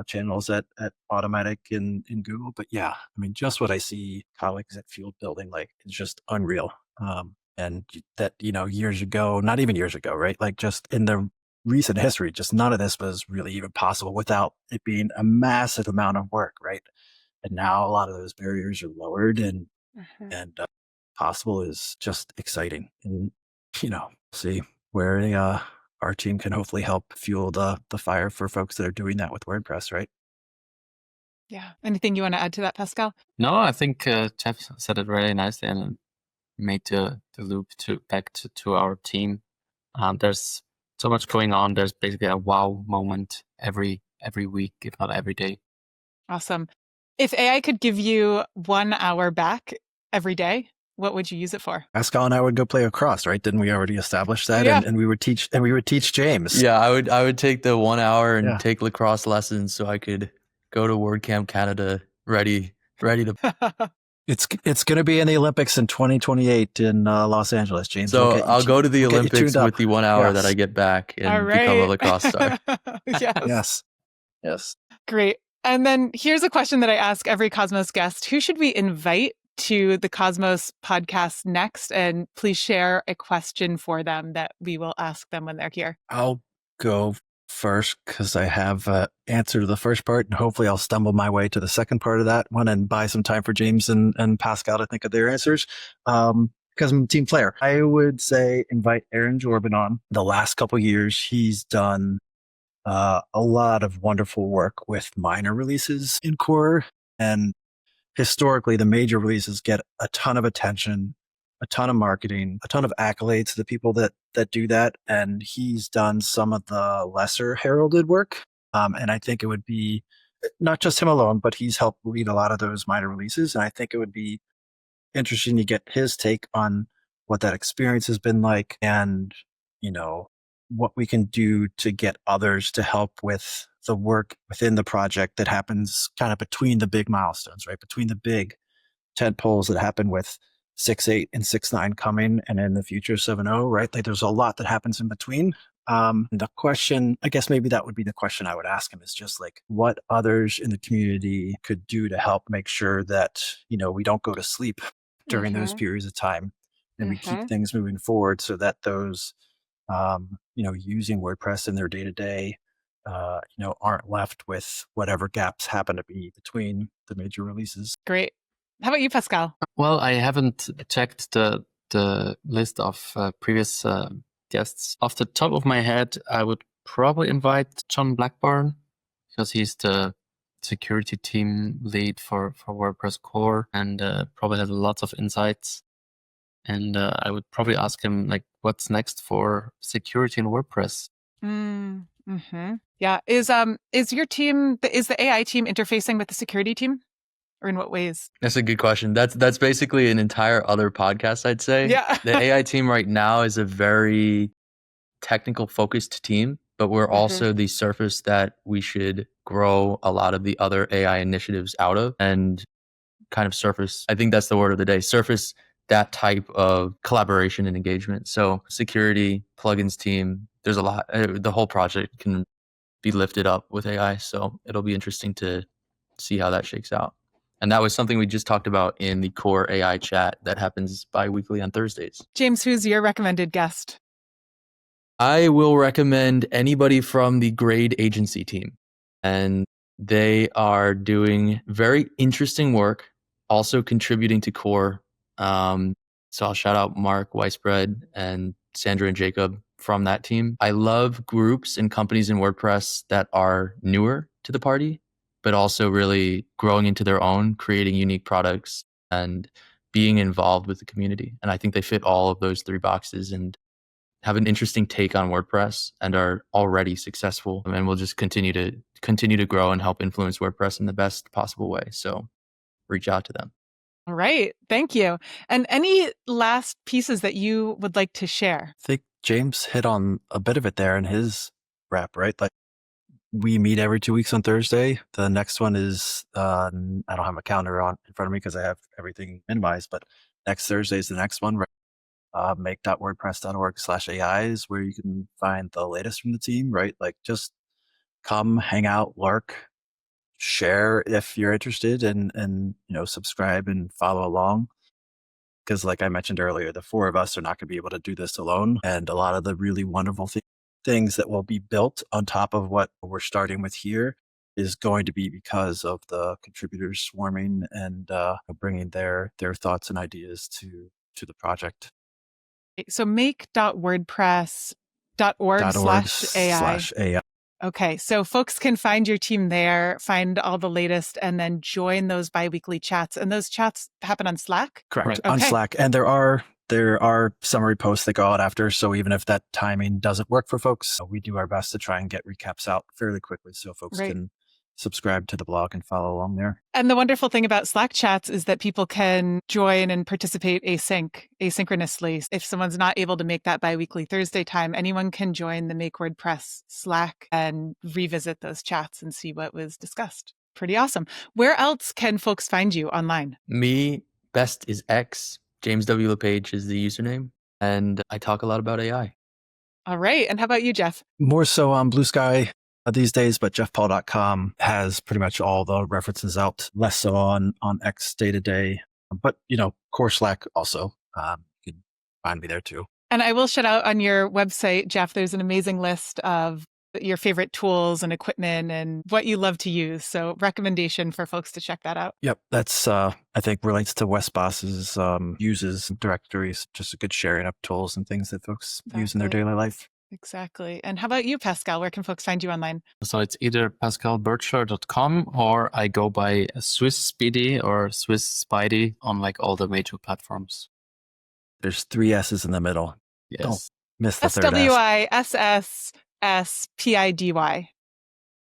channels at Automatic in Google. But yeah, I mean, just what I see colleagues at field building, like it's just unreal. And that, years ago, not even years ago, right? Like just in the recent history, just none of this was really even possible without it being a massive amount of work, right? And now a lot of those barriers are lowered and possible is just exciting. And, see where our team can hopefully help fuel the fire for folks that are doing that with WordPress, right? Yeah. Anything you want to add to that, Pascal? No, I think Jeff said it really nicely and made the loop back to our team. There's so much going on. There's basically a wow moment every week, if not every day. Awesome. If AI could give you 1 hour back every day, what would you use it for? Pascal and I would go play lacrosse, right? Didn't we already establish that? Yeah. And we would teach James. Yeah, I would take the 1 hour and take lacrosse lessons so I could go to WordCamp Canada ready to. It's going to be in the Olympics in 2028 in Los Angeles, James. So I'll go to the Olympics with the 1 hour that I get back and become a lacrosse star. Yes. Great. And then here's a question that I ask every Cosmos guest. Who should we invite to the Cosmos podcast next? And please share a question for them that we will ask them when they're here. I'll go first because I have answer to the first part, and hopefully I'll stumble my way to the second part of that one and buy some time for James and Pascal to think of their answers. Because I'm a team player, I would say invite Aaron Jorban on. The last couple of years, he's done a lot of wonderful work with minor releases in core, and historically the major releases get a ton of attention, a ton of marketing, a ton of accolades to the people that do that. And he's done some of the lesser heralded work. And I think it would be not just him alone, but he's helped lead a lot of those minor releases. And I think it would be interesting to get his take on what that experience has been like and, what we can do to get others to help with the work within the project that happens kind of between the big milestones, right? Between the big tent poles that happen with 6.8 and 6.9 coming and in the future 7.0, right? Like there's a lot that happens in between. The question, I guess maybe that would be the question I would ask him, is just like what others in the community could do to help make sure that, we don't go to sleep during those periods of time and we keep things moving forward so that those, using WordPress in their day-to-day, aren't left with whatever gaps happen to be between the major releases. Great. How about you, Pascal? Well, I haven't checked the list of previous guests. Off the top of my head, I would probably invite John Blackburn because he's the security team lead for WordPress core and probably has lots of insights. And I would probably ask him like, what's next for security in WordPress? Yeah. Is your team, is the AI team interfacing with the security team? Or in what ways? That's a good question. That's basically an entire other podcast, I'd say. Yeah. The AI team right now is a very technical focused team, but we're also the surface that we should grow a lot of the other AI initiatives out of and kind of surface. I think that's the word of the day. Surface that type of collaboration and engagement. So security, plugins team, there's a lot. The whole project can be lifted up with AI. So it'll be interesting to see how that shakes out. And that was something we just talked about in the core AI chat that happens bi-weekly on Thursdays. James, who's your recommended guest? I will recommend anybody from the Grade Agency team. And they are doing very interesting work, also contributing to core. So I'll shout out Mark Weisbred and Sandra and Jacob from that team. I love groups and companies in WordPress that are newer to the party, but also really growing into their own, creating unique products and being involved with the community. And I think they fit all of those three boxes and have an interesting take on WordPress and are already successful, and will just continue to grow and help influence WordPress in the best possible way. So reach out to them. All right. Thank you. And any last pieces that you would like to share? I think James hit on a bit of it there in his wrap, right? Like we meet every 2 weeks on Thursday. The next one is, I don't have a calendar on in front of me because I have everything minimized, but next Thursday is the next one. Right? Make.wordpress.org/AI is where you can find the latest from the team, right? Like just come, hang out, lurk, share if you're interested, and subscribe and follow along. Because like I mentioned earlier, the four of us are not going to be able to do this alone. And a lot of the really wonderful things that will be built on top of what we're starting with here is going to be because of the contributors swarming and bringing their thoughts and ideas to the project. So make.wordpress.org/AI. Okay, so folks can find your team there, find all the latest, and then join those biweekly chats. And those chats happen on Slack? Correct, Right. on Okay. Slack. And there are summary posts that go out after. So even if that timing doesn't work for folks, we do our best to try and get recaps out fairly quickly so folks Right. can subscribe to the blog and follow along there. And the wonderful thing about Slack chats is that people can join and participate asynchronously. If someone's not able to make that biweekly Thursday time, anyone can join the Make WordPress Slack and revisit those chats and see what was discussed. Pretty awesome. Where else can folks find you online? Me, best is X. James W. LePage is the username. And I talk a lot about AI. All right. And how about you, Jeff? More so on Blue Sky these days, but jeffpaul.com has pretty much all the references out, less so on X day to day. But, core Slack also, you can find me there too. And I will shout out on your website, Jeff, there's an amazing list of your favorite tools and equipment and what you love to use. So recommendation for folks to check that out. Yep. That's, I think relates to Wes Boss's uses directories, just a good sharing of tools and things that folks use in their Exactly. daily life. Exactly. And how about you, Pascal? Where can folks find you online? So it's either pascalbirchler.com or I go by Swiss Speedy or Swiss Spidey on like all the major platforms. There's 3 S's in the middle. Yes. Don't miss the third S. SWISSSPIDY.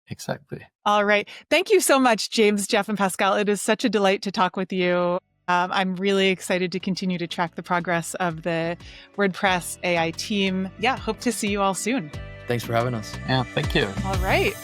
Exactly. All right. Thank you so much, James, Jeff, and Pascal. It is such a delight to talk with you. I'm really excited to continue to track the progress of the WordPress AI team. Yeah, hope to see you all soon. Thanks for having us. Yeah, thank you. All right.